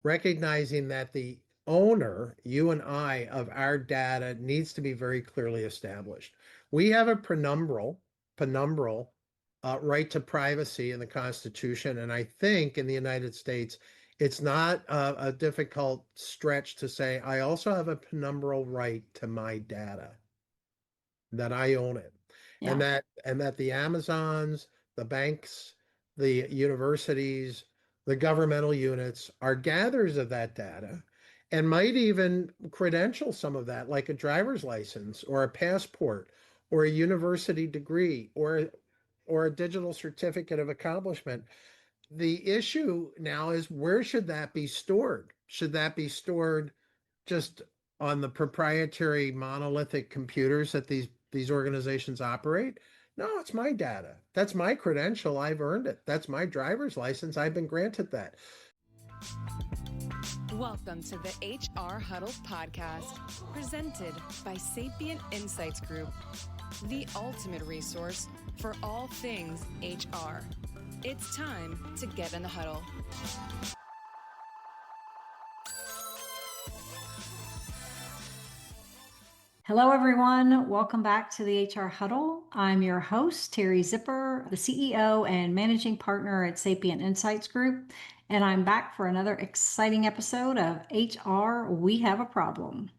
recognizing that the owner, you and I, of our data needs to be very clearly established. We have a penumbral right to privacy in the Constitution, and I think in the United States, it's not a difficult stretch to say I also have a penumbral right to my data, that I own it. And Yeah. that the Amazons, the banks, the universities, the governmental units are gatherers of that data and might even credential some of that, like a driver's license or a passport or a university degree or a digital certificate of accomplishment. The issue now is, where should that be stored? Should that be stored just on the proprietary monolithic computers that these organizations operate? No, it's my data. That's my credential. I've earned it. That's my driver's license. I've been granted that. Welcome to the HR Huddle podcast, presented by Sapient Insights Group, the ultimate resource for all things HR. It's time to get in the huddle. Hello, everyone. Welcome back to the HR Huddle. I'm your host, Teri Zipper, the CEO and managing partner at Sapient Insights Group, and I'm back for another exciting episode of HR We Have a Problem.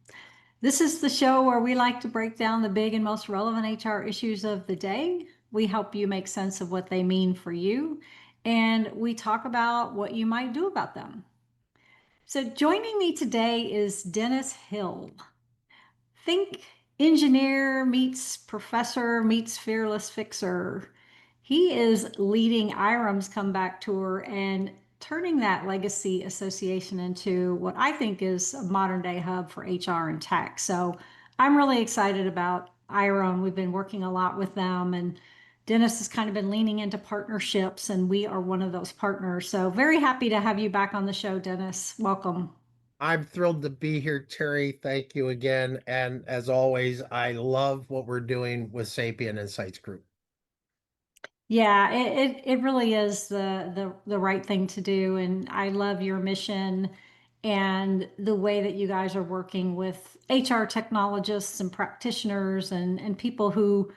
This is the show where we like to break down the big and most relevant HR issues of the day. We help you make sense of what they mean for you, and we talk about what you might do about them. So joining me today is Dennis Hill. Think engineer meets professor meets fearless fixer. He is leading IHRIM's comeback tour and turning that legacy association into what I think is a modern day hub for HR and tech. So I'm really excited about IHRIM. We've been working a lot with them, and Dennis has kind of been leaning into partnerships, and we are one of those partners. So very happy to have you back on the show, Dennis. Welcome. I'm thrilled to be here, Terry. Thank you again. And as always, I love what we're doing with Sapient Insights Group. Yeah, it really is the right thing to do. And I love your mission and the way that you guys are working with HR technologists and practitioners and people who,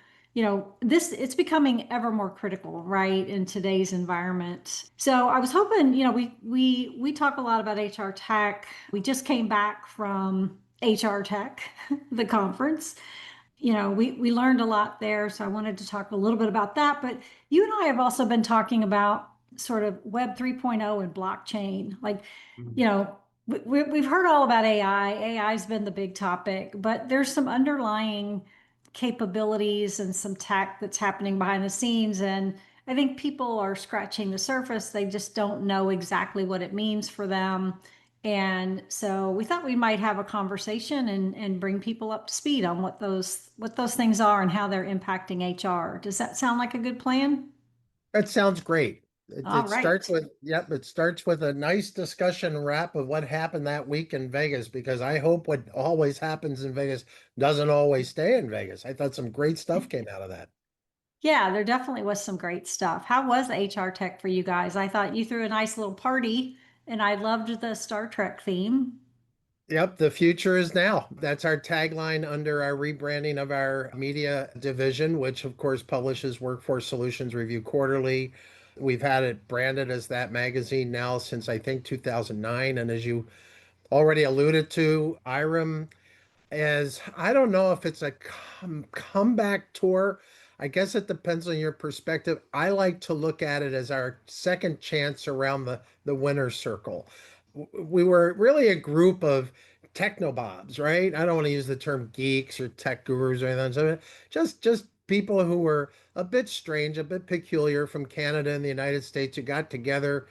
this it's becoming ever more critical, right, in today's environment. So I was hoping, we talk a lot about HR tech. We just came back from HR Tech, the conference. We learned a lot there. So I wanted to talk a little bit about that. But you and I have also been talking about sort of Web 3.0 and blockchain. Like, Mhm. you know, we've heard all about AI. AI has been the big topic, but there's some underlying capabilities and some tech that's happening behind the scenes. And I think people are scratching the surface. They just don't know exactly what it means for them. And so we thought we might have a conversation and bring people up to speed on what those things are and how they're impacting HR. Does that sound like a good plan? That sounds great. It, All it starts right. with, yep, it starts with a nice discussion wrap of what happened that week in Vegas, because I hope what always happens in Vegas doesn't always stay in Vegas. I thought some great stuff came out of that. Yeah, there definitely was some great stuff. How was HR Tech for you guys? I thought you threw a nice little party and I loved the Star Trek theme. Yep, the future is now. That's our tagline under our rebranding of our media division, which of course publishes Workforce Solutions Review quarterly. We've had it branded as that magazine now since I think 2009. And as you already alluded to, IRIM, as I don't know if it's a comeback tour. I guess it depends on your perspective. I like to look at it as our second chance around the winner's circle. We were really a group of technobobs, right? I don't want to use the term geeks or tech gurus or anything. So just people who were a bit strange, a bit peculiar from Canada and the United States who got together,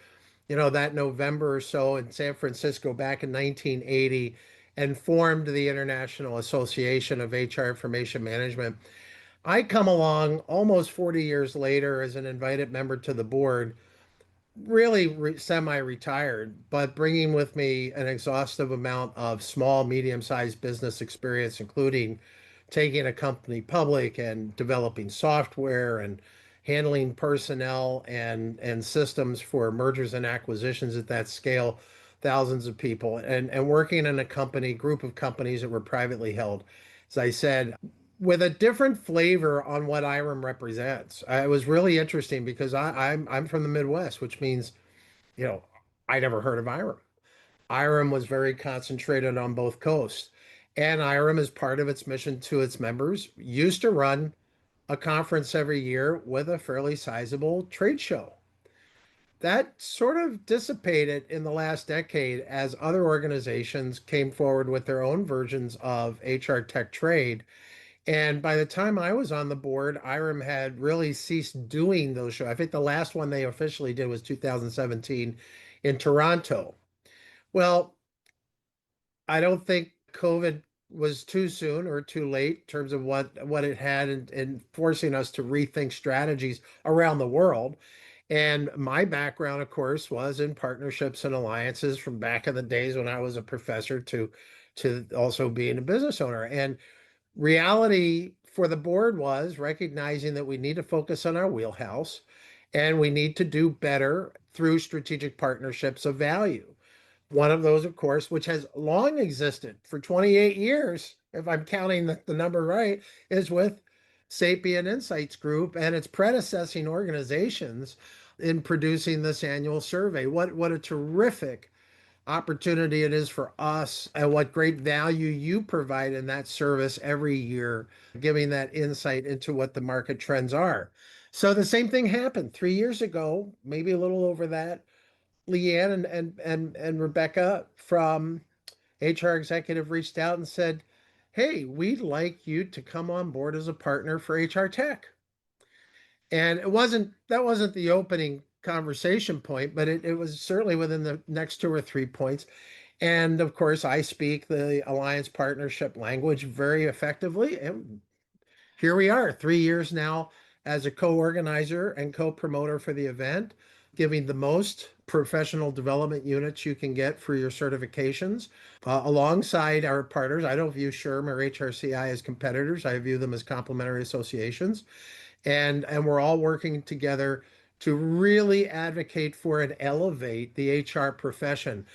that November or so in San Francisco back in 1980 and formed the International Association of HR Information Management. I come along almost 40 years later as an invited member to the board, really semi-retired, but bringing with me an exhaustive amount of small, medium-sized business experience, including taking a company public and developing software and handling personnel and systems for mergers and acquisitions at that scale. thousands of people, and working in a group of companies that were privately held, as I said, with a different flavor on what IRIM represents. It was really interesting because I'm from the Midwest, which means, you know, I never heard of IRIM. IRIM was very concentrated on both coasts. And IRIM, as part of its mission to its members, used to run a conference every year with a fairly sizable trade show. That sort of dissipated in the last decade as other organizations came forward with their own versions of HR Tech Trade. And by the time I was on the board, IRIM had really ceased doing those shows. I think the last one they officially did was 2017 in Toronto. Well, I don't think COVID was too soon or too late in terms of what it had in forcing us to rethink strategies around the world. And my background, of course, was in partnerships and alliances from back in the days when I was a professor to also being a business owner. And reality for the board was recognizing that we need to focus on our wheelhouse and we need to do better through strategic partnerships of value. One of those, of course, which has long existed for 28 years, if I'm counting the number right, is with Sapient Insights Group and its predecessing organizations in producing this annual survey. What a terrific opportunity it is for us, and what great value you provide in that service every year, giving that insight into what the market trends are. So the same thing happened 3 years ago, maybe a little over that. Leanne and Rebecca from HR Executive reached out and said, "Hey, we'd like you to come on board as a partner for HR Tech." And that wasn't the opening conversation point, but it was certainly within the next two or three points. And of course, I speak the alliance partnership language very effectively. And here we are, 3 years now as a co-organizer and co-promoter for the event, giving the most professional development units you can get for your certifications, alongside our partners. I don't view SHRM or HRCI as competitors. I view them as complementary associations. And we're all working together to really advocate for and elevate the HR profession.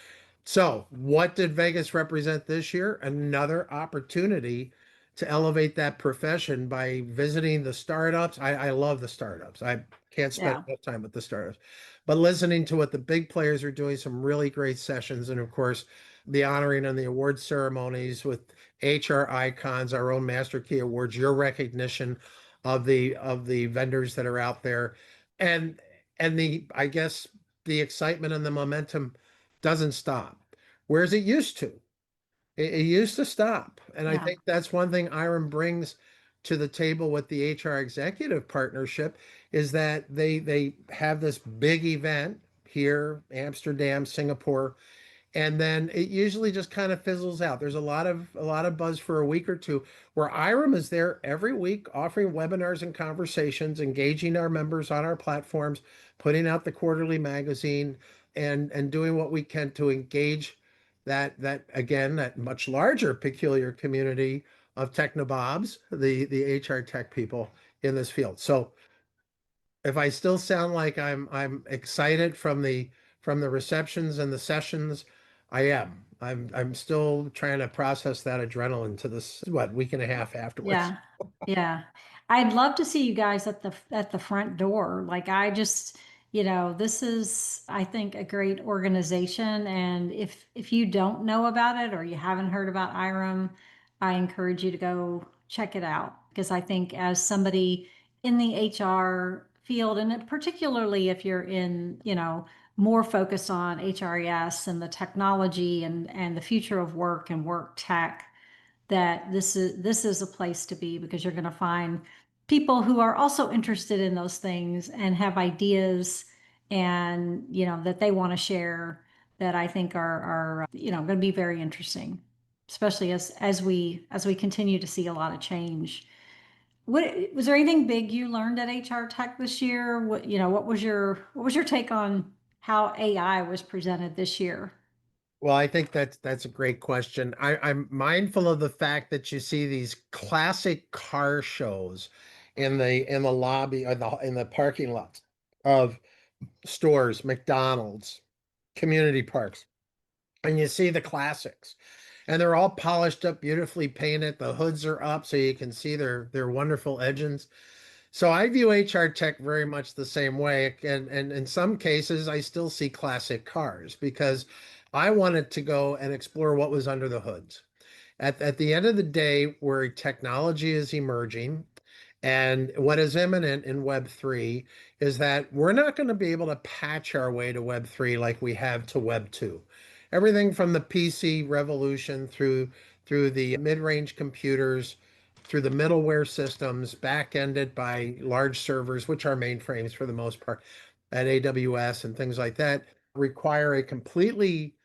So, what did Vegas represent this year? Another opportunity to elevate that profession by visiting the startups. I love the startups. I can't spend Yeah. enough time with the startups, but listening to what the big players are doing, some really great sessions. And of course, the honoring and the award ceremonies with HR icons, our own Master Key Awards, your recognition of the vendors that are out there. And the I guess the excitement and the momentum doesn't stop, whereas it used to. It used to stop. And I Yeah. think that's one thing IRIM brings to the table with the HR executive partnership, is that they have this big event here, Amsterdam, Singapore, and then it usually just kind of fizzles out. There's a lot of buzz for a week or two, where IRIM is there every week offering webinars and conversations, engaging our members on our platforms, putting out the quarterly magazine, and doing what we can to engage that again, that much larger peculiar community of technobobs, the HR tech people in this field. So if I still sound like I'm excited from the receptions and the sessions, I am. I'm still trying to process that adrenaline to this, what, week and a half afterwards. Yeah. Yeah. I'd love to see you guys at the front door. Like I just, this is, I think, a great organization. And if you don't know about it or you haven't heard about IRIM, I encourage you to go check it out, because I think as somebody in the HR field, and particularly if you're in, more focused on HRES and the technology and the future of work and work tech, that this is a place to be, because you're going to find people who are also interested in those things and have ideas, and that they want to share, that I think are going to be very interesting, especially as we continue to see a lot of change. What was there anything big you learned at HR Tech this year? What was your take on how AI was presented this year? Well, I think that's a great question. I'm mindful of the fact that you see these classic car shows in the lobby or in the parking lots of stores, McDonald's, community parks. and you see the classics, and they're all polished up, beautifully painted. The hoods are up so you can see their wonderful engines. So I view HR tech very much the same way. And in some cases, I still see classic cars because I wanted to go and explore what was under the hoods. At the end of the day, where technology is emerging and what is imminent in Web3 is that we're not going to be able to patch our way to Web3 like we have to Web2. Everything from the PC revolution through the mid-range computers, through the middleware systems, back-ended by large servers, which are mainframes for the most part, at AWS and things like that, require a completely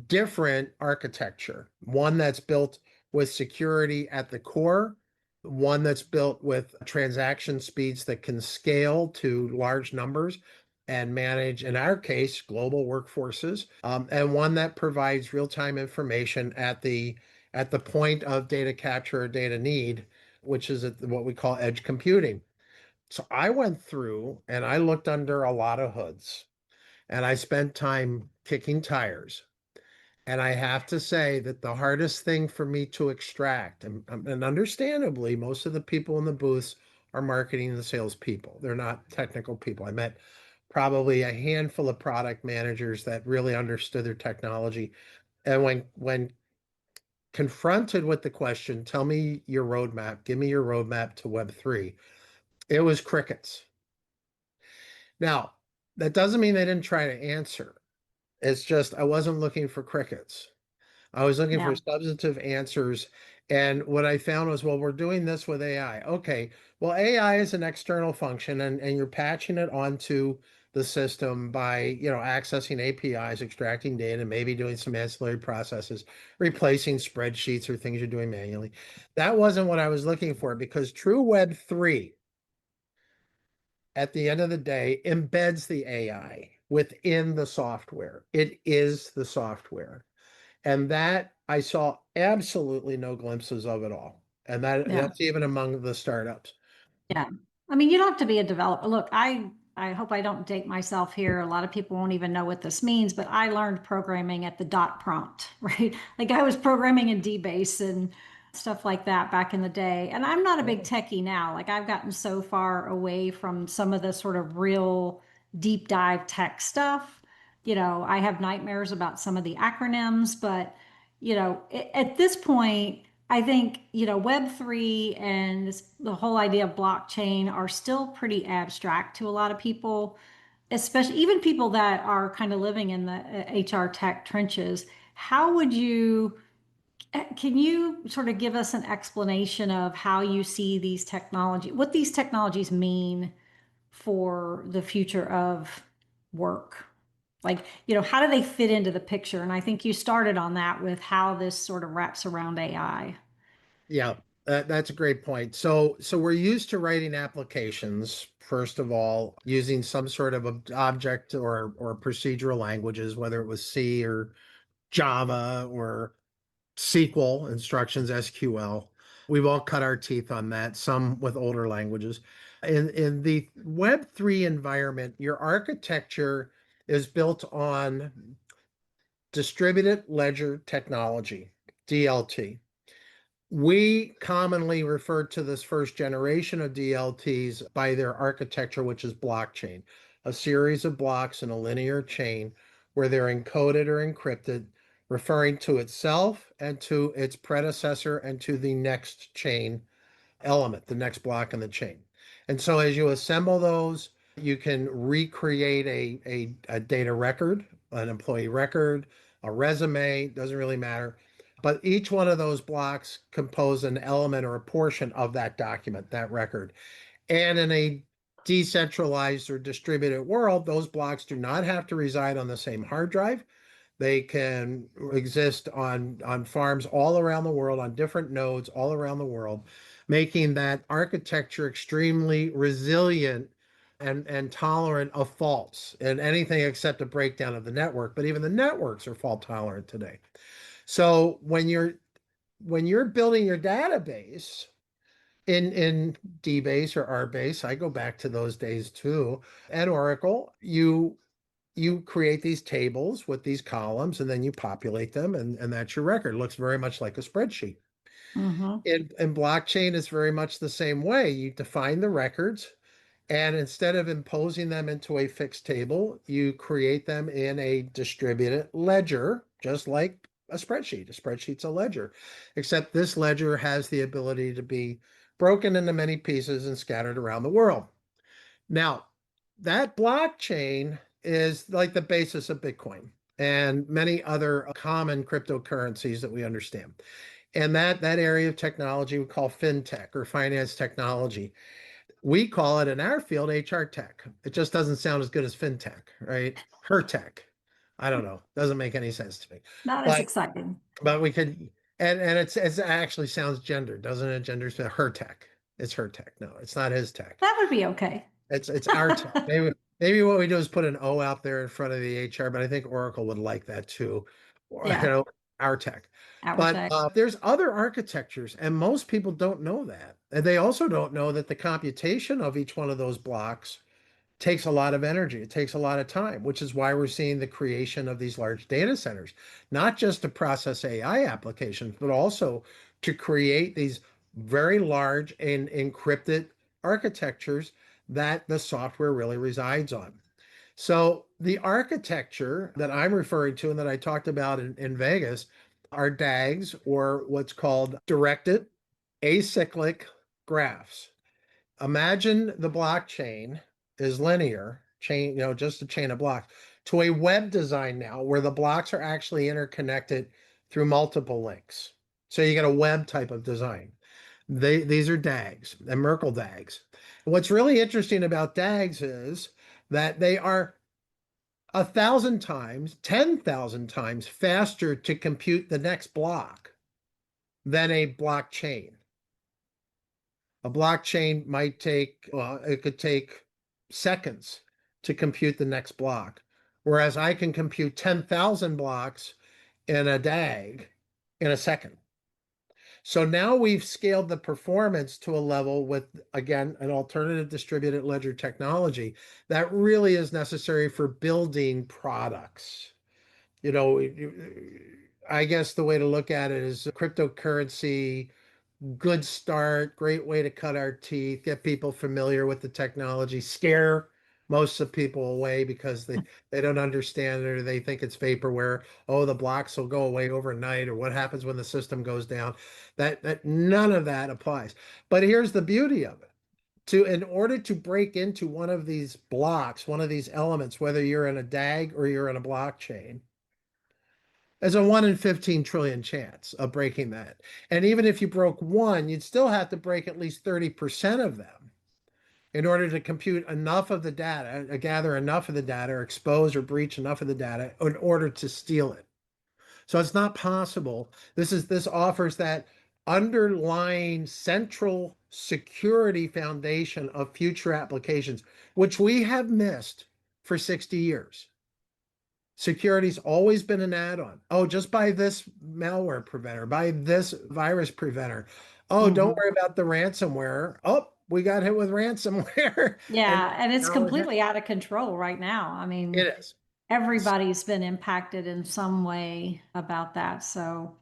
different architecture, one that's built with security at the core, one that's built with transaction speeds that can scale to large numbers and manage, in our case, global workforces, and one that provides real-time information at the point of data capture or data need, which is at what we call edge computing. So I went through and I looked under a lot of hoods and I spent time kicking tires. And I have to say that the hardest thing for me to extract, and understandably, most of the people in the booths are marketing and salespeople. They're not technical people. I met probably a handful of product managers that really understood their technology. And when confronted with the question, tell me your roadmap, give me your roadmap to Web3, it was crickets. Now, that doesn't mean they didn't try to answer. It's just I wasn't looking for crickets. I was looking for Yeah. substantive answers. And what I found was, well, we're doing this with AI. Okay, well, AI is an external function and you're patching it onto the system by, accessing APIs, extracting data, maybe doing some ancillary processes, replacing spreadsheets or things you're doing manually. That wasn't what I was looking for because true Web 3, at the end of the day, embeds the AI within the software. It is the software. And that I saw absolutely no glimpses of at all. And Yeah. that's even among the startups. Yeah. I mean, you don't have to be a developer. Look, I hope I don't date myself here. A lot of people won't even know what this means, but I learned programming at the dot prompt, right? Like I was programming in DBase and stuff like that back in the day. And I'm not a big techie now. Like I've gotten so far away from some of the sort of real deep dive tech stuff. I have nightmares about some of the acronyms, but at this point, I think, Web3 and the whole idea of blockchain are still pretty abstract to a lot of people, especially even people that are kind of living in the HR tech trenches. Can you sort of give us an explanation of how you see what these technologies mean for the future of work? Like, how do they fit into the picture? And I think you started on that with how this sort of wraps around AI. Yeah, that's a great point. So we're used to writing applications, first of all, using some sort of object or procedural languages, whether it was C or Java or SQL instructions, SQL. We've all cut our teeth on that, some with older languages. In the Web3 environment, your architecture is built on distributed ledger technology, DLT. We commonly refer to this first generation of DLTs by their architecture, which is blockchain, a series of blocks in a linear chain where they're encoded or encrypted, referring to itself and to its predecessor and to the next chain element, the next block in the chain. And so as you assemble those, you can recreate a data record, an employee record, a resume, doesn't really matter. But each one of those blocks compose an element or a portion of that document, that record. And in a decentralized or distributed world, those blocks do not have to reside on the same hard drive. They can exist on farms all around the world, on different nodes all around the world, making that architecture extremely resilient and tolerant of faults and anything except a breakdown of the network. But even the networks are fault tolerant today. So when you're building your database in DBase or RBase, I go back to those days too, and Oracle, you you create these tables with these columns, and then you populate them, and that's your record. It looks very much like a spreadsheet. Mm-hmm. In blockchain, is very much the same way. You define the records, and instead of imposing them into a fixed table, you create them in a distributed ledger, just like a spreadsheet. A spreadsheet's a ledger, except this ledger has the ability to be broken into many pieces and scattered around the world. Now, that blockchain is like the basis of Bitcoin and many other common cryptocurrencies that we understand. And that area of technology we call fintech or finance technology. We call it in our field HR tech. It just doesn't sound as good as fintech, right? Her tech. I don't know. Doesn't make any sense to me. Not as But exciting. we could, and it actually sounds gendered, doesn't it? Gender her tech. It's her tech. No, it's not his tech. That would be okay. It's our tech. Maybe what we do is put an O out there in front of the HR, but I think Oracle would like that too. Or, Yeah. our tech. Our But tech. there's other architectures, and most people don't know that. And they also don't know that the computation of each one of those blocks takes a lot of energy. It takes a lot of time, which is why we're seeing the creation of these large data centers, not just to process AI applications, but also to create these very large and encrypted architectures that the software really resides on. So the architecture that I'm referring to and that I talked about in Vegas are DAGs, or what's called directed acyclic graphs. Imagine the blockchain is linear, chain, just a chain of blocks, to a web design now where the blocks are actually interconnected through multiple links. So you get a web type of design. These are DAGs and Merkle DAGs. And what's really interesting about DAGs is that they are 1,000 times, 10,000 times faster to compute the next block than a blockchain. A blockchain might take, well, it could take seconds to compute the next block, whereas I can compute 10,000 blocks in a DAG in a second. So now we've scaled the performance to a level with, again, an alternative distributed ledger technology that really is necessary for building products. I guess the way to look at it is cryptocurrency, good start, great way to cut our teeth, get people familiar with the technology, scare most of people away because they don't understand it or they think it's vaporware. Oh, the blocks will go away overnight, or what happens when the system goes down. That none of that applies. But here's the beauty of it. In order to break into one of these blocks, one of these elements, whether you're in a DAG or you're in a blockchain, there's a 1 in 15 trillion chance of breaking that. And even if you broke one, you'd still have to break at least 30% of them in order to compute enough of the data, gather enough of the data, or expose or breach enough of the data in order to steal it. So it's not possible. This offers that underlying central security foundation of future applications, which we have missed for 60 years. Security's always been an add-on. Oh, just buy this malware preventer, buy this virus preventer. Oh, don't worry about the ransomware. Oh, we got hit with ransomware. Yeah, and it's now completely out of control right now. I mean, it is. everybody's been impacted in some way about that. So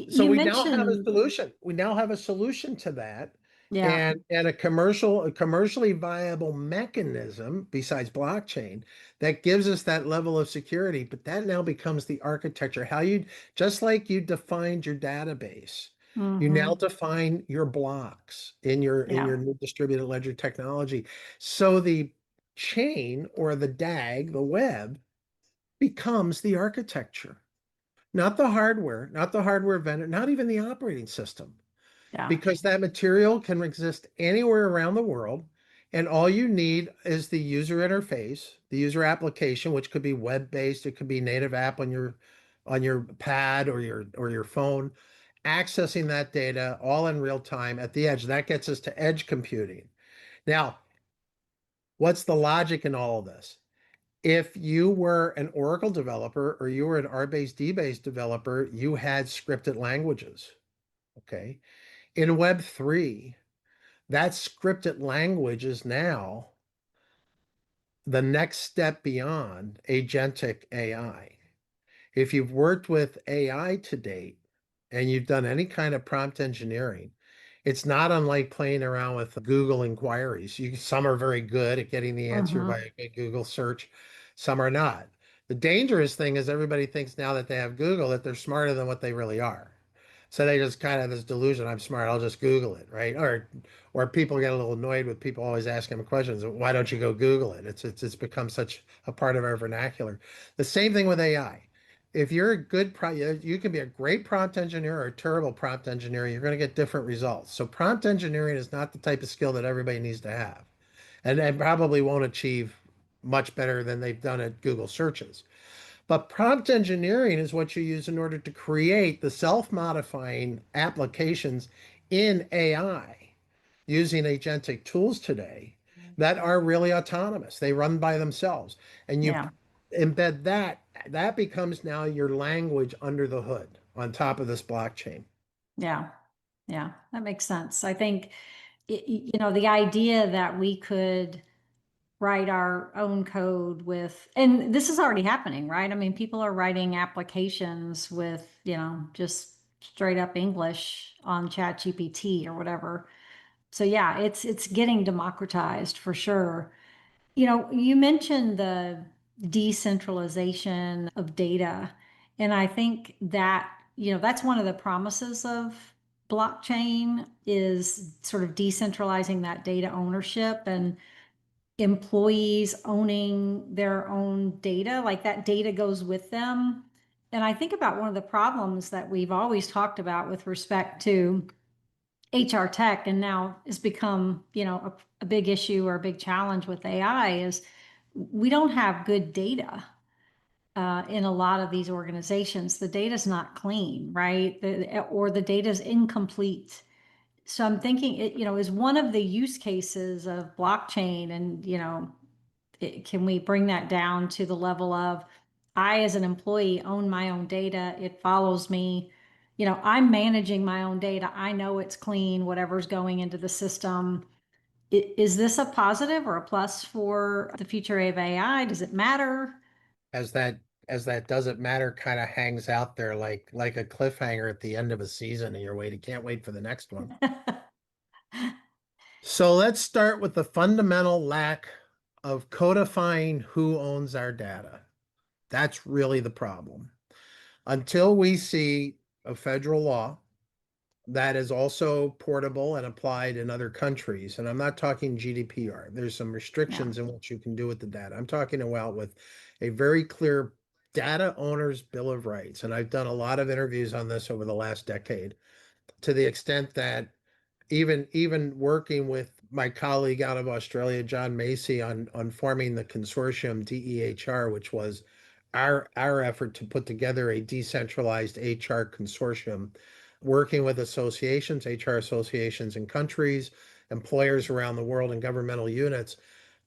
So you we now have a mentioned, solution. We now have a solution to that, yeah, and a commercially viable mechanism besides blockchain that gives us that level of security. But that now becomes the architecture. How you just like you defined your database, you now hmm define your blocks in your yeah, new distributed ledger technology. So the chain or the DAG, the web, becomes the architecture, not the hardware vendor, not even the operating system, yeah, because that material can exist anywhere around the world. And all you need is the user interface, the user application, which could be web-based, it could be native app on your pad or your phone, accessing that data all in real time at the edge. That gets us to edge computing. Now, what's the logic in all of this? If you were an Oracle developer or you were an R-based, D-based developer, you had scripted languages. Okay. In Web3, that scripted language is now the next step beyond agentic AI. If you've worked with AI to date and you've done any kind of prompt engineering, it's not unlike playing around with Google inquiries. Some are very good at getting the answer by a Google search, some are not. The dangerous thing is everybody thinks now that they have Google that they're smarter than what they really are. So they just kind of this delusion, I'm smart, I'll just Google it, right? Or people get a little annoyed with people always asking them questions. Why don't you go Google it? It's become such a part of our vernacular. The same thing with AI. If you're a good you can be a great prompt engineer or a terrible prompt engineer, you're going to get different results. So prompt engineering is not the type of skill that everybody needs to have. And probably won't achieve much better than they've done at Google searches. But prompt engineering is what you use in order to create the self-modifying applications in AI using agentic tools today that are really autonomous. They run by themselves. And you Yeah. embed that becomes now your language under the hood on top of this blockchain. Yeah. Yeah. That makes sense. I think, the idea that we could write our own code with, and this is already happening, right? I mean, people are writing applications with, just straight up English on ChatGPT or whatever. So yeah, it's getting democratized for sure. You mentioned the decentralization of data, and I think that, that's one of the promises of blockchain is sort of decentralizing that data ownership and employees owning their own data, like that data goes with them. And I think about one of the problems that we've always talked about with respect to HR tech, and now has become, a big issue or a big challenge with AI is we don't have good data in a lot of these organizations. The data's not clean, right? Or the data's incomplete. So I'm thinking it, is one of the use cases of blockchain, and can we bring that down to the level of I, as an employee, own my own data. It follows me. I'm managing my own data. I know it's clean, whatever's going into the system. Is this a positive or a plus for the future of AI? Does it matter? As that as that doesn't matter kind of hangs out there like a cliffhanger at the end of a season and you're waiting, can't wait for the next one. So let's start with the fundamental lack of codifying who owns our data. That's really the problem. Until we see a federal law that is also portable and applied in other countries, and I'm not talking GDPR, there's some Yeah. restrictions in what you can do with the data. I'm talking about with a very clear data owner's bill of rights. And I've done a lot of interviews on this over the last decade to the extent that even working with my colleague out of Australia, John Macy, on forming the consortium DEHR, which was our effort to put together a decentralized HR consortium, working with associations, HR associations in countries, employers around the world, and governmental units,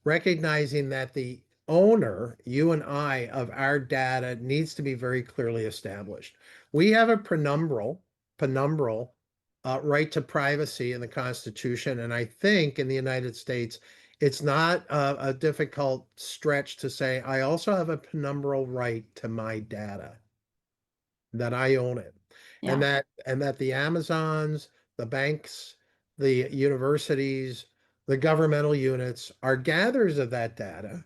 recognizing that the owner, you and I, of our data needs to be very clearly established. We have a penumbral right to privacy in the Constitution. And I think in the United States, it's not a difficult stretch to say, I also have a penumbral right to my data, that I own it. And Yeah. that the Amazons, the banks, the universities, the governmental units are gatherers of that data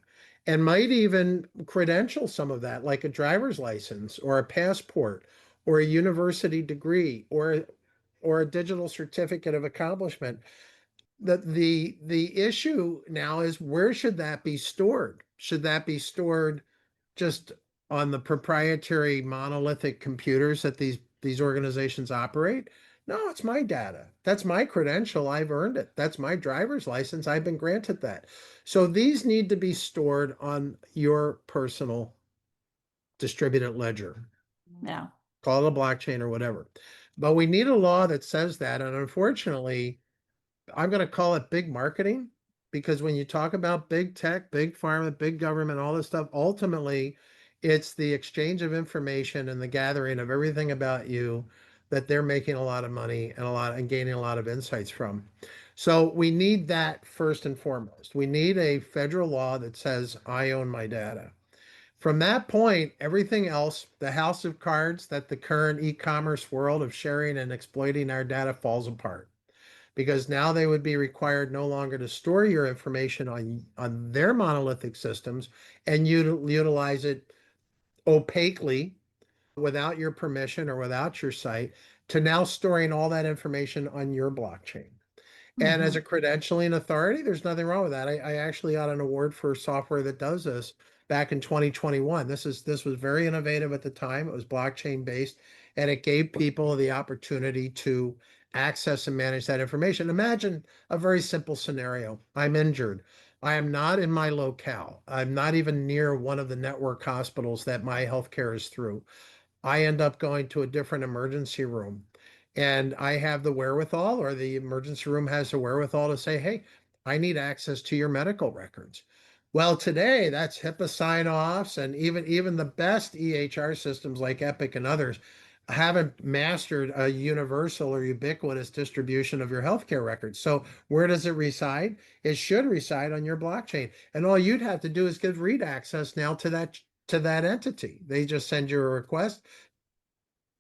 and might even credential some of that, like a driver's license or a passport or a university degree or a digital certificate of accomplishment. The issue now is, where should that be stored? Should that be stored just on the proprietary monolithic computers that these organizations operate? No, it's my data. That's my credential. I've earned it. That's my driver's license. I've been granted that. So these need to be stored on your personal distributed ledger. Yeah. Call it a blockchain or whatever. But we need a law that says that. And unfortunately, I'm going to call it big marketing, because when you talk about big tech, big pharma, big government, all this stuff, ultimately it's the exchange of information and the gathering of everything about you that they're making a lot of money and gaining a lot of insights from. So we need that first and foremost. We need a federal law that says I own my data. From that point, everything else, the house of cards that the current e-commerce world of sharing and exploiting our data falls apart. Because now they would be required no longer to store your information on their monolithic systems and utilize it opaquely without your permission or without your site to now storing all that information on your blockchain. And as Mhm. a credentialing authority, there's nothing wrong with that. I actually got an award for software that does this back in 2021. This was very innovative at the time. It was blockchain based, and it gave people the opportunity to access and manage that information. Imagine a very simple scenario. I'm injured. I am not in my locale. I'm not even near one of the network hospitals that my healthcare is through. I end up going to a different emergency room, and I have the wherewithal, or the emergency room has the wherewithal to say, hey, I need access to your medical records. Well, today that's HIPAA sign-offs, and even the best EHR systems like Epic and others haven't mastered a universal or ubiquitous distribution of your healthcare records. So where does it reside? It should reside on your blockchain. And all you'd have to do is give read access now to that entity. They just send you a request,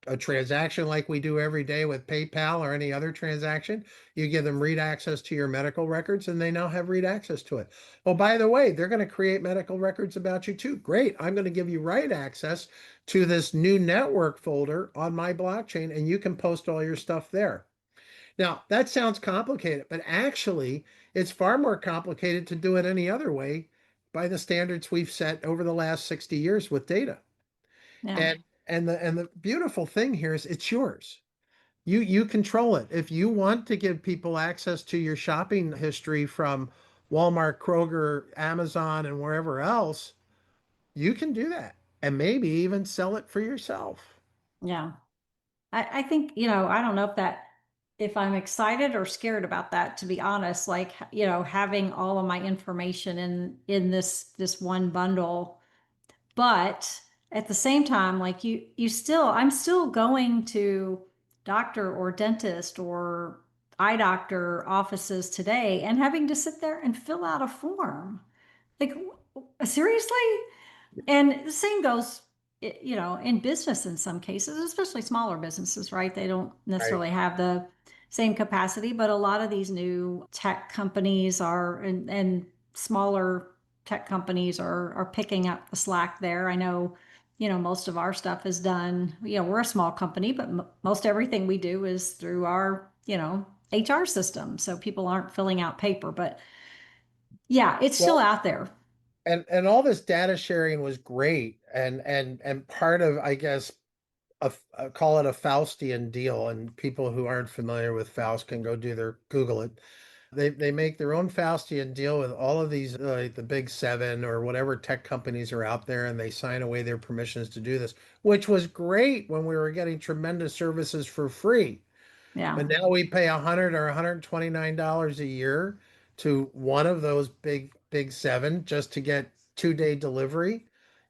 a transaction like we do every day with PayPal or any other transaction. You give them read access to your medical records, and they now have read access to it. Oh, by the way, they're going to create medical records about you too. Great. I'm going to give you write access to this new network folder on my blockchain, and you can post all your stuff there. Now, that sounds complicated, but actually, it's far more complicated to do it any other way by the standards we've set over the last 60 years with data. Yeah. And the beautiful thing here is it's yours. You control it. If you want to give people access to your shopping history from Walmart, Kroger, Amazon, and wherever else, you can do that and maybe even sell it for yourself. Yeah. I think, I don't know if I'm excited or scared about that, to be honest, like, having all of my information in this one bundle. But at the same time, like I'm still going to doctor or dentist or eye doctor offices today and having to sit there and fill out a form. Like, seriously? And the same goes, in business in some cases, especially smaller businesses, right? They don't Right. necessarily have the same capacity, but a lot of these new tech companies and smaller tech companies are picking up the slack there. I know, most of our stuff is done, we're a small company, but most everything we do is through our, HR system. So people aren't filling out paper, but yeah, it's still Well, out there. and all this data sharing was great, and part of, I guess, call it a Faustian deal, and people who aren't familiar with Faust can go do their Google it. They make their own Faustian deal with all of these, the big seven or whatever tech companies are out there, and they sign away their permissions to do this, which was great when we were getting tremendous services for free. Yeah. But now we pay 100 or $129 a year to one of those big seven just to get 2-day delivery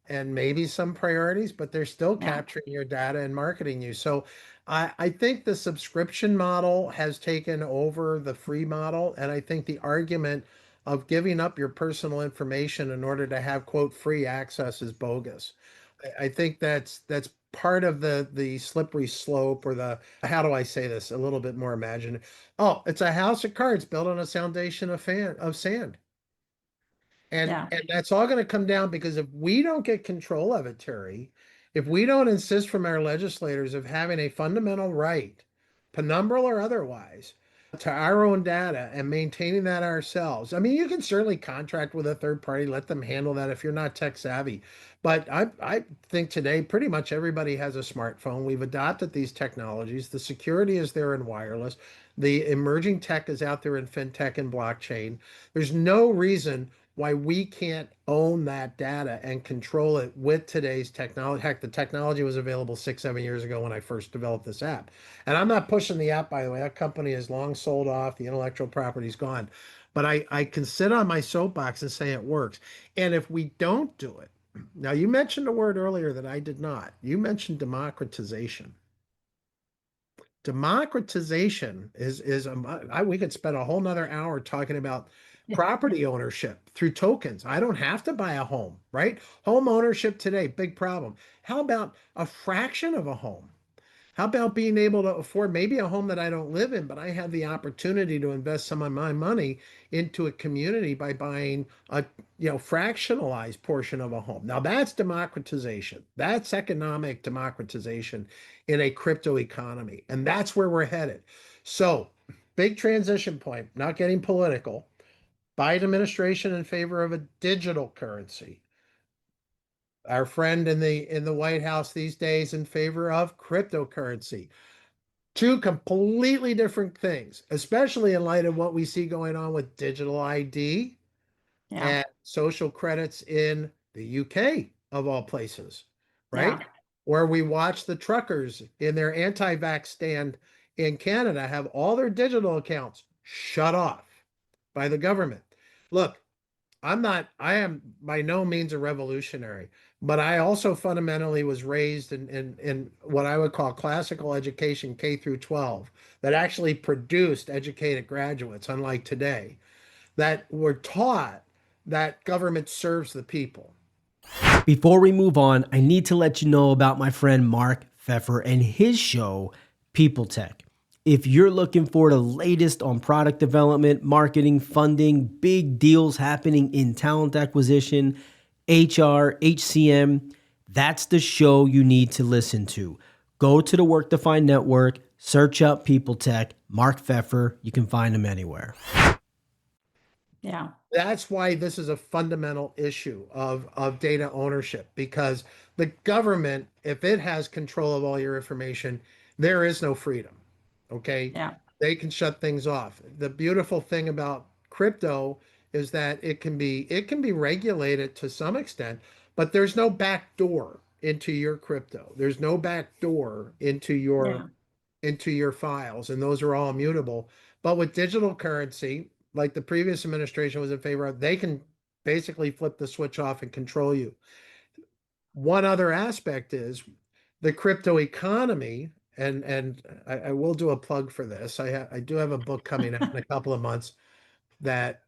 and maybe some priorities, but they're still Yeah. capturing your data and marketing you. So I think the subscription model has taken over the free model. And I think the argument of giving up your personal information in order to have, quote, free access is bogus. I think that's part of the slippery slope, or the, how do I say this a little bit more imaginative? Oh, it's a house of cards built on a foundation of sand. Yeah. And that's all going to come down because if we don't get control of it, Terry, if we don't insist from our legislators of having a fundamental right, penumbral or otherwise, to our own data and maintaining that ourselves. I mean, you can certainly contract with a third party, let them handle that if you're not tech savvy. But I think today pretty much everybody has a smartphone. We've adopted these technologies. The security is there in wireless. The emerging tech is out there in fintech and blockchain. There's no reason why we can't own that data and control it with today's technology. Heck, the technology was available 6, 7 years ago when I first developed this app. And I'm not pushing the app, by the way. That company is long sold off. The intellectual property's gone. But I can sit on my soapbox and say it works. And if we don't do it, now you mentioned a word earlier that I did not. You mentioned democratization. democratization we could spend a whole nother hour talking about property ownership through tokens. I don't have to buy a home, right? Home ownership today, big problem. How about a fraction of a home? How about being able to afford maybe a home that I don't live in, but I have the opportunity to invest some of my money into a community by buying a fractionalized portion of a home. Now that's democratization. That's economic democratization in a crypto economy. And that's where we're headed. So, big transition point, not getting political. Biden administration in favor of a digital currency. Our friend in the White House these days in favor of cryptocurrency. Two completely different things, especially in light of what we see going on with digital ID Yeah. and social credits in the UK, of all places, right? Yeah. Where we watch the truckers in their anti-vax stand in Canada have all their digital accounts shut off by the government. Look, I am by no means a revolutionary, but I also fundamentally was raised in what I would call classical education, K through 12, that actually produced educated graduates, unlike today, that were taught that government serves the people. Before we move on, I need to let you know about my friend Mark Pfeffer and his show, People Tech. If you're looking for the latest on product development, marketing, funding, big deals happening in talent acquisition, HR, HCM, that's the show you need to listen to. Go to the Work Defined Network, search up People Tech, Mark Pfeffer. You can find him anywhere. Yeah. That's why this is a fundamental issue of data ownership, because the government, if it has control of all your information, there is no freedom. Okay. Yeah. They can shut things off. The beautiful thing about crypto is that it can be regulated to some extent, but there's no back door into your crypto. There's no back door Yeah. into your files, and those are all immutable. But with digital currency, like the previous administration was in favor of, they can basically flip the switch off and control you. One other aspect is the crypto economy, and I will do a plug for this. I do have a book coming out in a couple of months that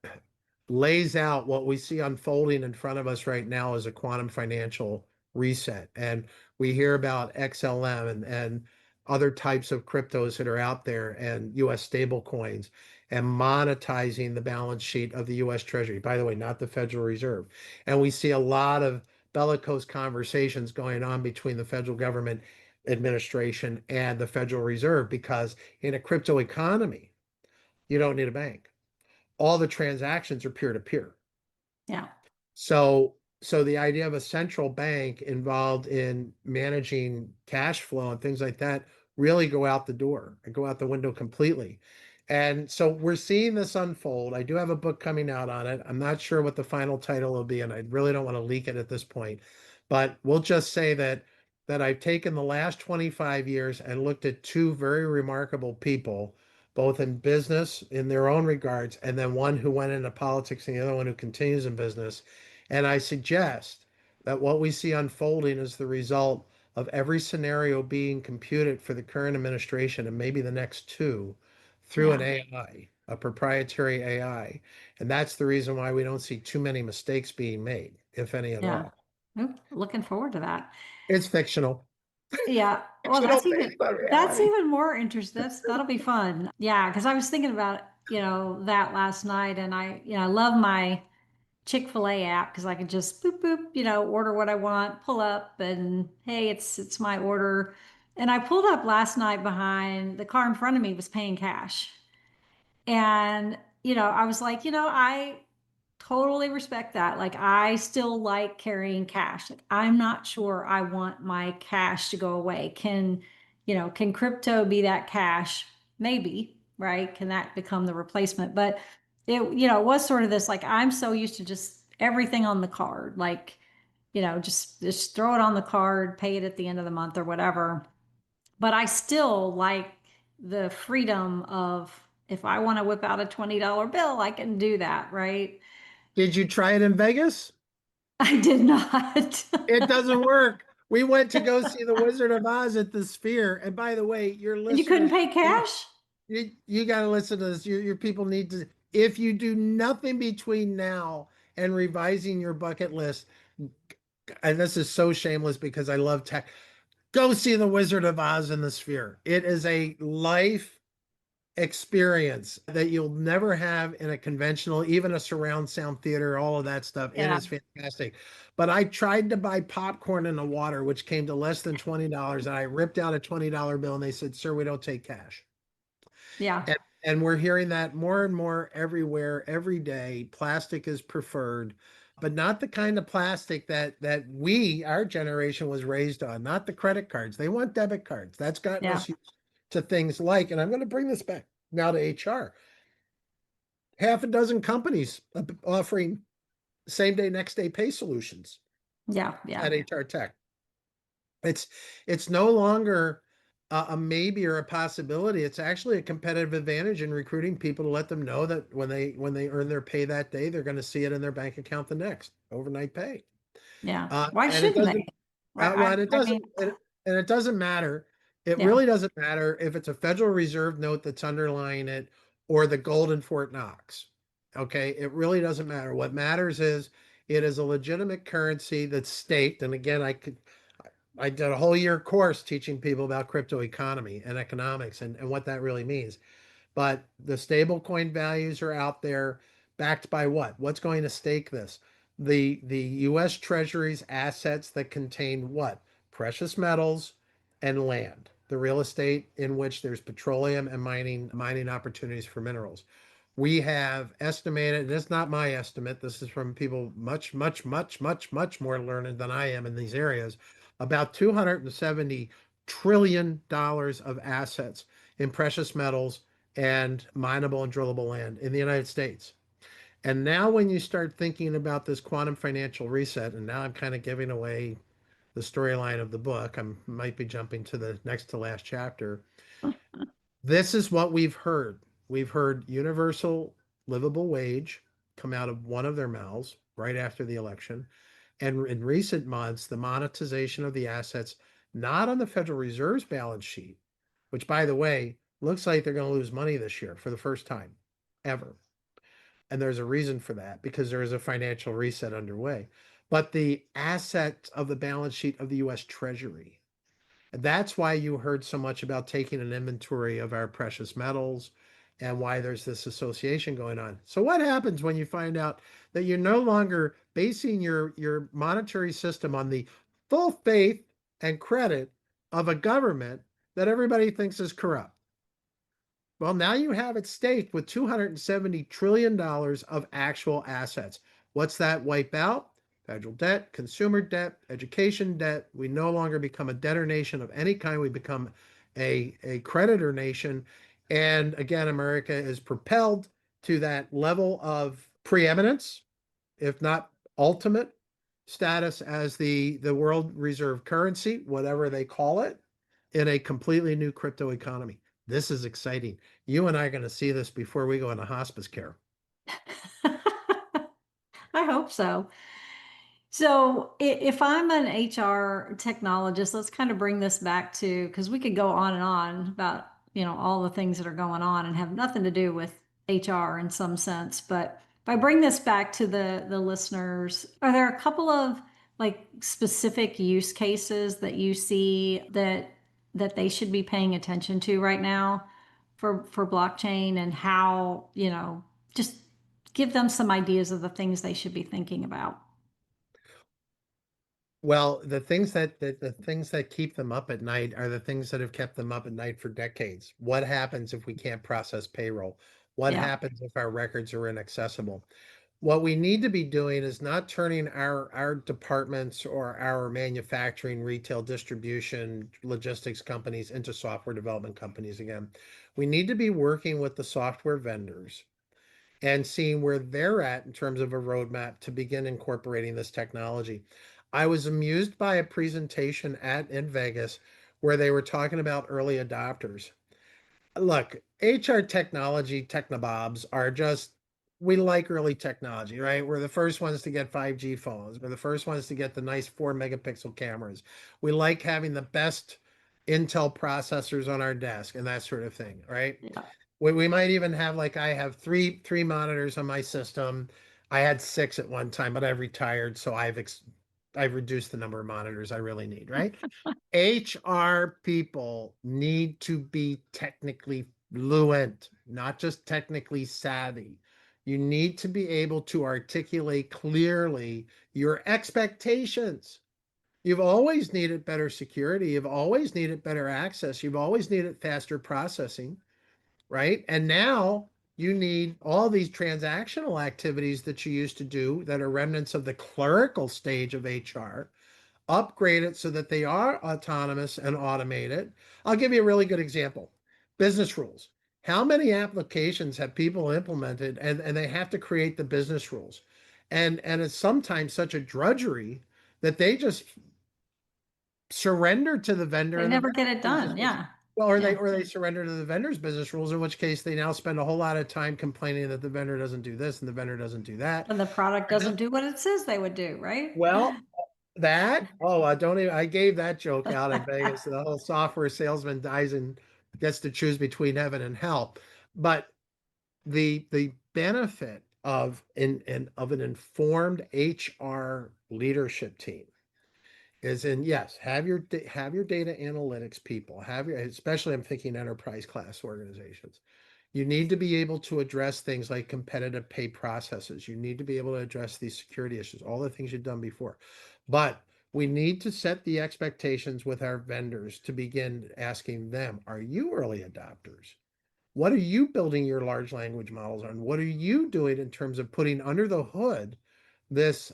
lays out what we see unfolding in front of us right now as a quantum financial reset. And we hear about XLM and other types of cryptos that are out there and US stable coins and monetizing the balance sheet of the US Treasury. By the way, not the Federal Reserve. And we see a lot of bellicose conversations going on between the federal government administration and the Federal Reserve, because in a crypto economy, you don't need a bank. All the transactions are peer to peer. Yeah. So the idea of a central bank involved in managing cash flow and things like that really go out the door and go out the window completely. And so we're seeing this unfold. I do have a book coming out on it. I'm not sure what the final title will be, and I really don't want to leak it at this point. But we'll just say that I've taken the last 25 years and looked at two very remarkable people, both in business in their own regards, and then one who went into politics and the other one who continues in business. And I suggest that what we see unfolding is the result of every scenario being computed for the current administration and maybe the next two through an Yeah. AI, a proprietary AI. And that's the reason why we don't see too many mistakes being made, if any at Yeah. all. Oop, looking forward to that. It's fictional. Yeah. Well, Fictional based on that's reality. even more interesting. That'll be fun. Yeah, because I was thinking about, that last night, and I love my Chick-fil-A app because I can just boop boop, order what I want, pull up, and hey, it's my order. And I pulled up last night behind the car in front of me was paying cash. And, I was like, I totally respect that. Like, I still like carrying cash. Like, I'm not sure I want my cash to go away. Can crypto be that cash? Maybe, right? Can that become the replacement? But it was sort of this, like, I'm so used to just everything on the card, like, just throw it on the card, pay it at the end of the month or whatever. But I still like the freedom of, if I want to whip out a $20 bill, I can do that, right? Did you try it in Vegas? I did not. It doesn't work. We went to go see the Wizard of Oz at the Sphere. And by the way, your And you couldn't listeners, pay cash? you got to listen to this. Your people need to, if you do nothing between now and revising your bucket list, and this is so shameless because I love tech, go see the Wizard of Oz in the Sphere. It is a life experience that you'll never have in a conventional, even a surround sound theater, all of that stuff. It Yeah. is fantastic. But I tried to buy popcorn in the water, which came to less than $20. And I ripped out a $20 bill and they said, sir, we don't take cash. Yeah. And we're hearing that more and more everywhere, every day. Plastic is preferred, but not the kind of plastic that we, our generation, was raised on, not the credit cards. They want debit cards. That's gotten Yeah. us used to things like, and I'm going to bring this back now to HR. Half a dozen companies offering same day, next day pay solutions Yeah. Yeah. at HR Tech. It's no longer a maybe or a possibility. It's actually a competitive advantage in recruiting people to let them know that when they earn their pay that day, they're going to see it in their bank account the next overnight pay. Yeah. Why And it shouldn't they? doesn't well, and it I doesn't mean, and it doesn't matter. It yeah. really doesn't matter if it's a Federal Reserve note that's underlying it or the gold in Fort Knox. Okay, it really doesn't matter. What matters is it is a legitimate currency that's staked. And again, I did a whole year course teaching people about crypto economy and economics and what that really means. But the stable coin values are out there, backed by what? What's going to stake this? The US Treasury's assets that contain what? Precious metals and land, the real estate in which there's petroleum and mining opportunities for minerals. We have estimated, and it's not my estimate, this is from people much, much, much, much, much more learned than I am in these areas, about $270 trillion of assets in precious metals and mineable and drillable land in the United States. And now, when you start thinking about this quantum financial reset, and now I'm kind of giving away the storyline of the book, I might be jumping to the next to last chapter. This is what we've heard. We've heard universal livable wage come out of one of their mouths right after the election. And in recent months, the monetization of the assets, not on the Federal Reserve's balance sheet, which, by the way, looks like they're going to lose money this year for the first time ever. And there's a reason for that because there is a financial reset underway. But the assets of the balance sheet of the US Treasury. And that's why you heard so much about taking an inventory of our precious metals and why there's this association going on. So what happens when you find out that you're no longer basing your monetary system on the full faith and credit of a government that everybody thinks is corrupt? Well, now you have it staked with $270 trillion of actual assets. What's that wipe out? Federal debt, consumer debt, education debt. We no longer become a debtor nation of any kind. We become a creditor nation. And again, America is propelled to that level of preeminence, if not ultimate status as the world reserve currency, whatever they call it, in a completely new crypto economy. This is exciting. You and I are going to see this before we go into hospice care. I hope so. So if I'm an HR technologist, let's kind of bring this back to, because we could go on and on about, all the things that are going on and have nothing to do with HR in some sense. But if I bring this back to the listeners, are there a couple of like specific use cases that you see that they should be paying attention to right now for blockchain and how, just give them some ideas of the things they should be thinking about? Well, the things that keep them up at night are the things that have kept them up at night for decades. What happens if we can't process payroll? What Yeah. happens if our records are inaccessible? What we need to be doing is not turning our departments or our manufacturing, retail, distribution, logistics companies into software development companies again. We need to be working with the software vendors and seeing where they're at in terms of a roadmap to begin incorporating this technology. I was amused by a presentation in Vegas where they were talking about early adopters. Look, HR technology technobobs are just we like early technology, right? We're the first ones to get 5G phones. We're the first ones to get the nice 4 megapixel cameras. We like having the best Intel processors on our desk and that sort of thing, right? Yeah. We might even have, like, I have three monitors on my system. I had six at one time, but I've retired, so I've reduced the number of monitors I really need, right? HR people need to be technically fluent, not just technically savvy. You need to be able to articulate clearly your expectations. You've always needed better security. You've always needed better access. You've always needed faster processing, right? And now you need all these transactional activities that you used to do that are remnants of the clerical stage of HR, upgrade it so that they are autonomous and automated. I'll give you a really good example. Business rules. How many applications have people implemented and they have to create the business rules? And it's sometimes such a drudgery that they just surrender to the vendor They and the never get vendor's it business done. rules. Yeah. Well, or Yeah. they surrender to the vendor's business rules, in which case they now spend a whole lot of time complaining that the vendor doesn't do this and the vendor doesn't do that. And the product doesn't do what it says they would do, right? Well, I don't even, I gave that joke out in Vegas. The whole software salesman dies and gets to choose between heaven and hell. But the benefit of of an informed HR leadership team is in, yes, have your data analytics people, have your, especially I'm thinking enterprise class organizations. You need to be able to address things like competitive pay processes. You need to be able to address these security issues, all the things you've done before. But we need to set the expectations with our vendors to begin asking them, are you early adopters? What are you building your large language models on? What are you doing in terms of putting under the hood this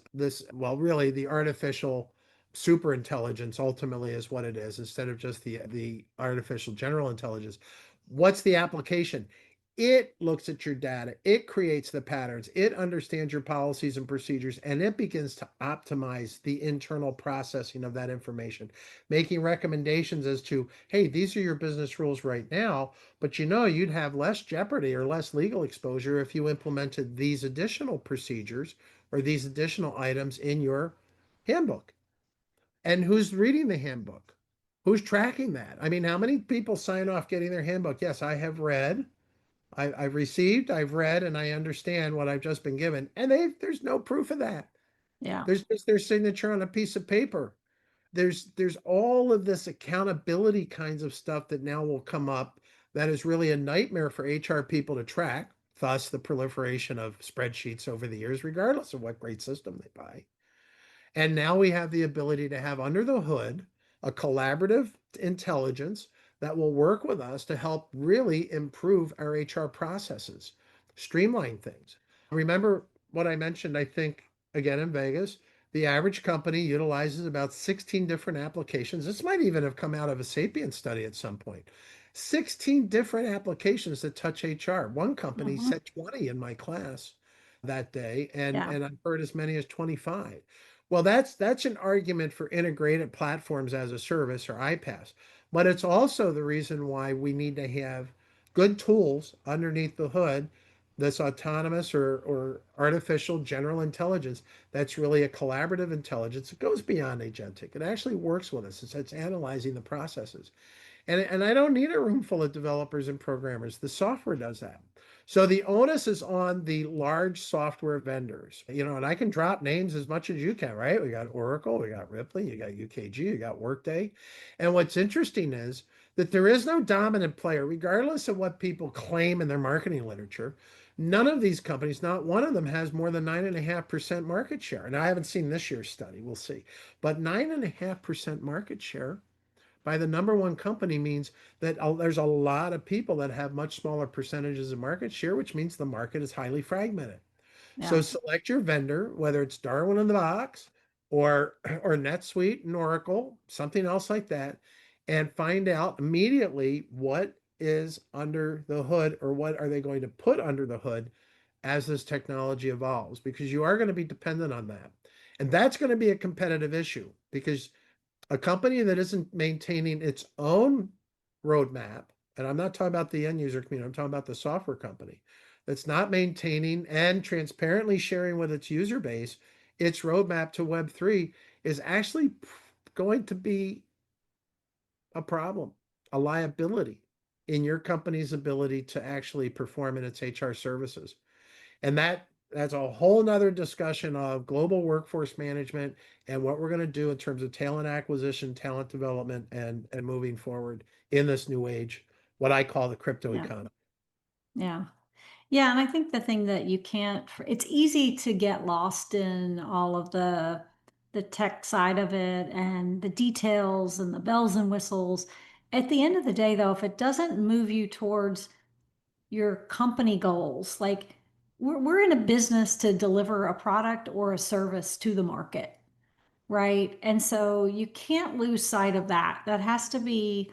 well, really the artificial super intelligence ultimately is what it is, instead of just the artificial general intelligence. What's the application? It looks at your data, it creates the patterns, it understands your policies and procedures, and it begins to optimize the internal processing of that information, making recommendations as to, hey, these are your business rules right now, but you'd have less jeopardy or less legal exposure if you implemented these additional procedures or these additional items in your handbook. And who's reading the handbook? Who's tracking that? I mean, how many people sign off getting their handbook? Yes, I have read, I've received, I've read, and I understand what I've just been given. And there's no proof of that. Yeah. There's just their signature on a piece of paper. There's all of this accountability kinds of stuff that now will come up that is really a nightmare for HR people to track, thus the proliferation of spreadsheets over the years, regardless of what great system they buy. And now we have the ability to have under the hood a collaborative intelligence that will work with us to help really improve our HR processes, streamline things. Remember what I mentioned, I think, again in Vegas, the average company utilizes about 16 different applications. This might even have come out of a Sapient study at some point. 16 different applications that touch HR. One company said 20 in my class that day, and I've heard as many as 25. Well, that's an argument for integrated platforms as a service, or iPaaS, but it's also the reason why we need to have good tools underneath the hood, this autonomous or artificial general intelligence that's really a collaborative intelligence. It goes beyond agentic. It actually works with us. It's analyzing the processes. And I don't need a room full of developers and programmers. The software does that. So the onus is on the large software vendors, and I can drop names as much as you can, right? We got Oracle, we got Ripley, you got UKG, you got Workday. And what's interesting is that there is no dominant player, regardless of what people claim in their marketing literature. None of these companies, not one of them, has more than 9.5% market share. And I haven't seen this year's study, we'll see. But 9.5% market share by the number one company means that there's a lot of people that have much smaller percentages of market share, which means the market is highly fragmented. So select your vendor, whether it's Darwin in the box or NetSuite and Oracle, something else like that, and find out immediately what is under the hood, or what are they going to put under the hood as this technology evolves, because you are going to be dependent on that. And that's going to be a competitive issue, because a company that isn't maintaining its own roadmap, and I'm not talking about the end user community, I'm talking about the software company that's not maintaining and transparently sharing with its user base its roadmap to Web3 is actually going to be a problem, a liability in your company's ability to actually perform in its HR services. And that's a whole nother discussion of global workforce management and what we're going to do in terms of talent acquisition, talent development, and moving forward in this new age, what I call the crypto Yeah. economy. Yeah. Yeah, and I think the thing that you can't, it's easy to get lost in all of the tech side of it and the details and the bells and whistles. At the end of the day, though, if it doesn't move you towards your company goals, like we're in a business to deliver a product or a service to the market, right? And so you can't lose sight of that. That has to be,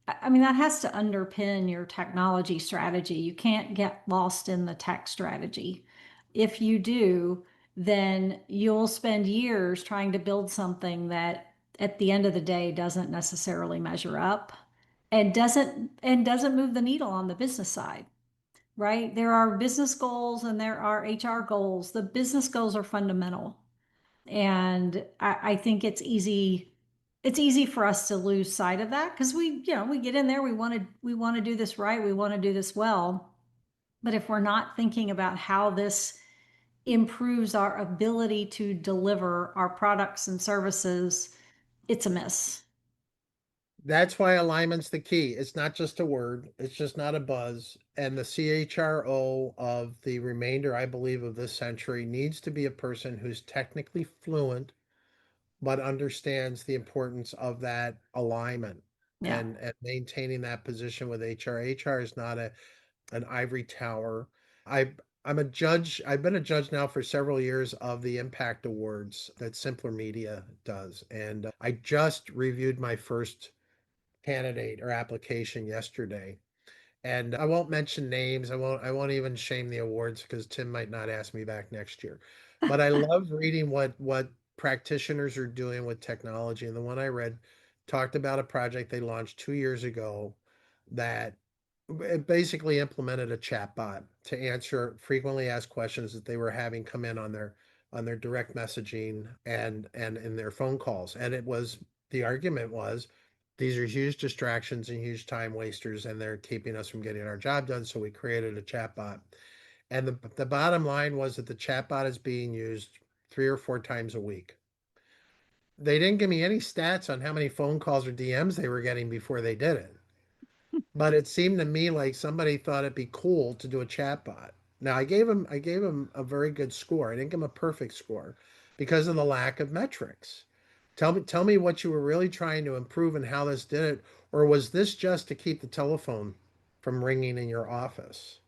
I mean, that has to underpin your technology strategy. You can't get lost in the tech strategy. If you do, then you'll spend years trying to build something that at the end of the day doesn't necessarily measure up and doesn't move the needle on the business side, right? There are business goals and there are HR goals. The business goals are fundamental. And I think it's easy for us to lose sight of that because we get in there, we want to do this right, we want to do this well. But if we're not thinking about how this improves our ability to deliver our products and services, it's a miss. That's why alignment's the key. It's not just a word, it's just not a buzz. And the CHRO of the remainder, I believe, of this century needs to be a person who's technically fluent but understands the importance of that alignment Yeah. and maintaining that position with HR. HR is not an ivory tower. I I'm a judge. I've been a judge now for several years of the Impact Awards that Simpler Media does, and I just reviewed my first candidate or application yesterday. And I won't mention names. I won't even shame the awards because Tim might not ask me back next year. But I love reading what practitioners are doing with technology. And the one I read talked about a project they launched 2 years ago that it basically implemented a chatbot to answer frequently asked questions that they were having come in on their direct messaging and in their phone calls. And it was the argument was these are huge distractions and huge time wasters, and they're keeping us from getting our job done. So we created a chatbot. And the bottom line was that the chatbot is being used 3 or 4 times a week. They didn't give me any stats on how many phone calls or DMs they were getting before they did it. But it seemed to me like somebody thought it'd be cool to do a chatbot. Now I gave him a very good score. I didn't give him a perfect score because of the lack of metrics. Tell me what you were really trying to improve and how this did it, or was this just to keep the telephone from ringing in your office?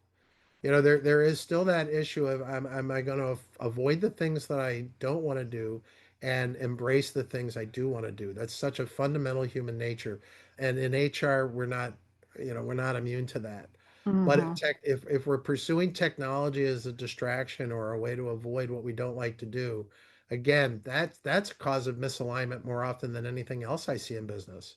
There is still that issue of am I going to avoid the things that I don't want to do and embrace the things I do want to do? That's such a fundamental human nature. And in HR, we're not immune to that. But if Hmm. tech, if we're pursuing technology as a distraction or a way to avoid what we don't like to do, again, that's a cause of misalignment more often than anything else I see in business.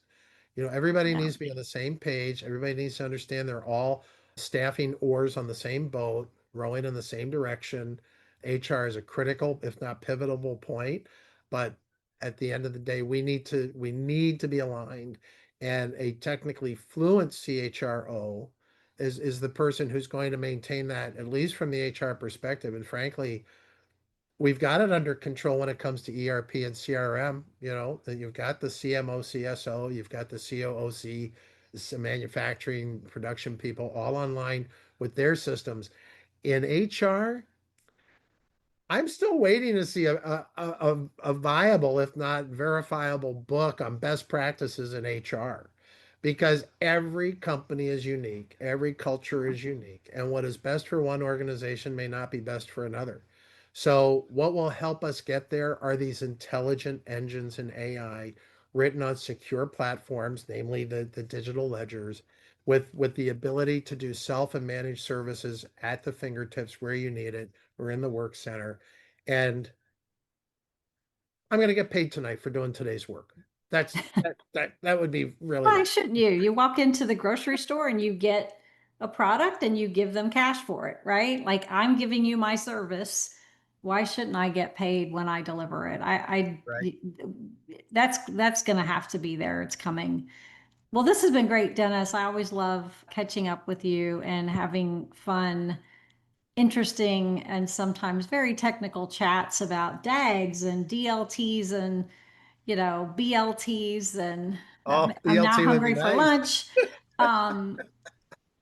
Everybody Yeah. needs to be on the same page. Everybody needs to understand they're all staffing oars on the same boat, rowing in the same direction. HR is a critical, if not pivotal point, but at the end of the day, we need to be aligned. And a technically fluent CHRO is the person who's going to maintain that, at least from the HR perspective. And frankly, we've got it under control when it comes to ERP and CRM. That you've got the CMO, CSO, you've got the COOC, manufacturing, production people all online with their systems. In HR, I'm still waiting to see a viable, if not verifiable, book on best practices in HR because every company is unique, every culture is unique, and what is best for one organization may not be best for another. So, what will help us get there are these intelligent engines in AI written on secure platforms, namely the digital ledgers, with the ability to do self and managed services at the fingertips where you need it or in the work center. And I'm going to get paid tonight for doing today's work. That would be really Why nice. shouldn't you? You walk into the grocery store and you get a product and you give them cash for it, right? Like I'm giving you my service. Why shouldn't I get paid when I deliver it? Right. That's going to have to be there. It's coming. Well, this has been great, Dennis. I always love catching up with you and having fun, interesting, and sometimes very technical chats about DAGs and DLTs and, BLTs. And Oh, I'm now BLT would be hungry for nice. lunch. Um,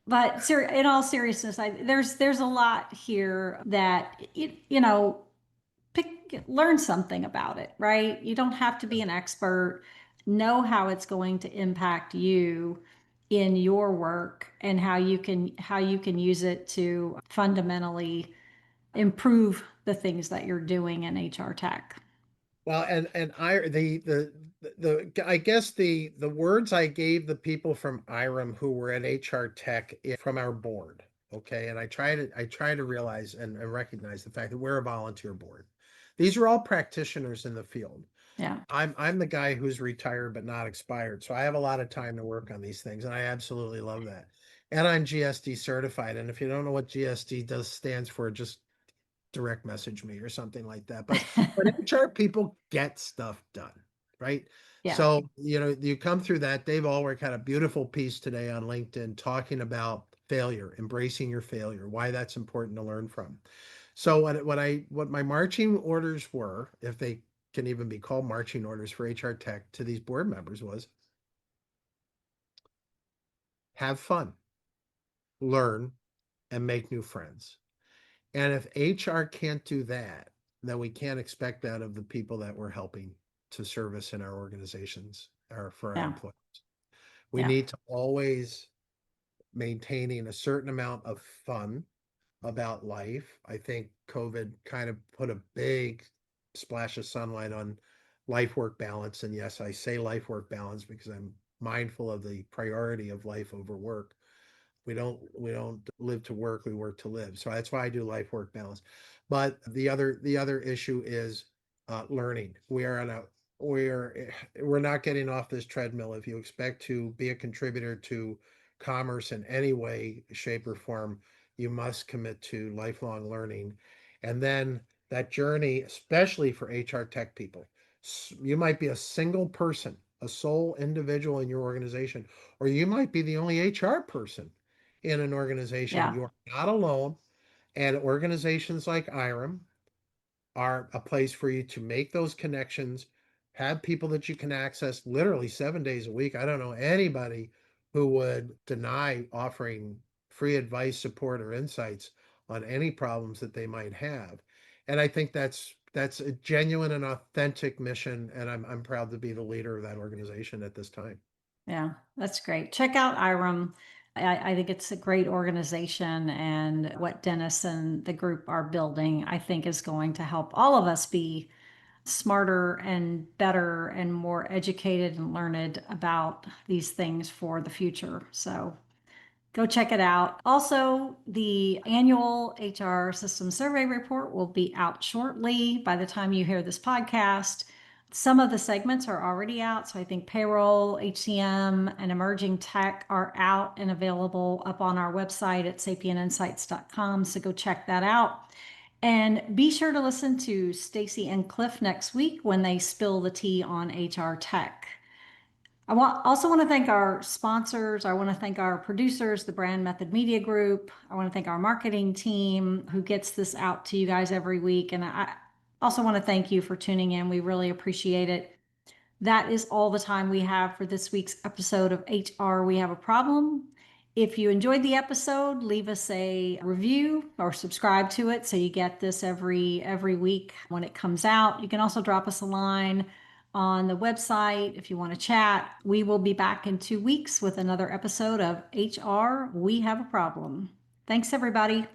but in all seriousness, there's a lot here that learn something about it, right? You don't have to be an expert. Know how it's going to impact you in your work and how you can use it to fundamentally improve the things that you're doing in HR tech. Well, and I I guess the words I gave the people from IRIM who were at HR Tech from our board, okay, and I try to realize and recognize the fact that we're a volunteer board. These are all practitioners in the field. Yeah. I'm the guy who's retired but not expired, so I have a lot of time to work on these things, and I absolutely love that. And I'm GSD certified, and if you don't know what GSD does stands for, just direct message me or something like that. But HR people get stuff done, right? Yeah. So, you come through that. Dave Ulrich had a beautiful piece today on LinkedIn talking about failure, embracing your failure, why that's important to learn from. So what my marching orders were, if they can even be called marching orders for HR Tech to these board members, was have fun, learn, and make new friends. And if HR can't do that, then we can't expect that of the people that we're helping to service in our organizations or for our Yeah. employees. We Yeah. need to always maintaining a certain amount of fun about life. I think COVID kind of put a big splash of sunlight on life work balance. And yes, I say life work balance because I'm mindful of the priority of life over work. We don't live to work, we work to live. So that's why I do life work balance. But the other issue is learning. We're not getting off this treadmill. If you expect to be a contributor to commerce in any way, shape, or form, you must commit to lifelong learning. And then that journey, especially for HR tech people, you might be a single person, a sole individual in your organization, or you might be the only HR person in an organization. Yeah. You're not alone. And organizations like IRIM are a place for you to make those connections, have people that you can access literally 7 days a week. I don't know anybody who would deny offering free advice, support, or insights on any problems that they might have. And I think that's a genuine and authentic mission. And I'm proud to be the leader of that organization at this time. Yeah, that's great. Check out IRIM. I think it's a great organization, and what Dennis and the group are building, I think, is going to help all of us be smarter and better and more educated and learned about these things for the future. So go check it out. Also, the annual HR system survey report will be out shortly by the time you hear this podcast. Some of the segments are already out. So I think payroll, HCM, and emerging tech are out and available up on our website at sapientinsights.com. So go check that out. And be sure to listen to Stacy and Cliff next week when they spill the tea on HR tech. Also want to thank our sponsors. I want to thank our producers, the Brand Method Media Group. I want to thank our marketing team who gets this out to you guys every week. And I also want to thank you for tuning in. We really appreciate it. That is all the time we have for this week's episode of HR We Have a Problem. If you enjoyed the episode, leave us a review or subscribe to it so you get this every week when it comes out. You can also drop us a line on the website if you want to chat. We will be back in 2 weeks with another episode of HR We Have a Problem. Thanks, everybody.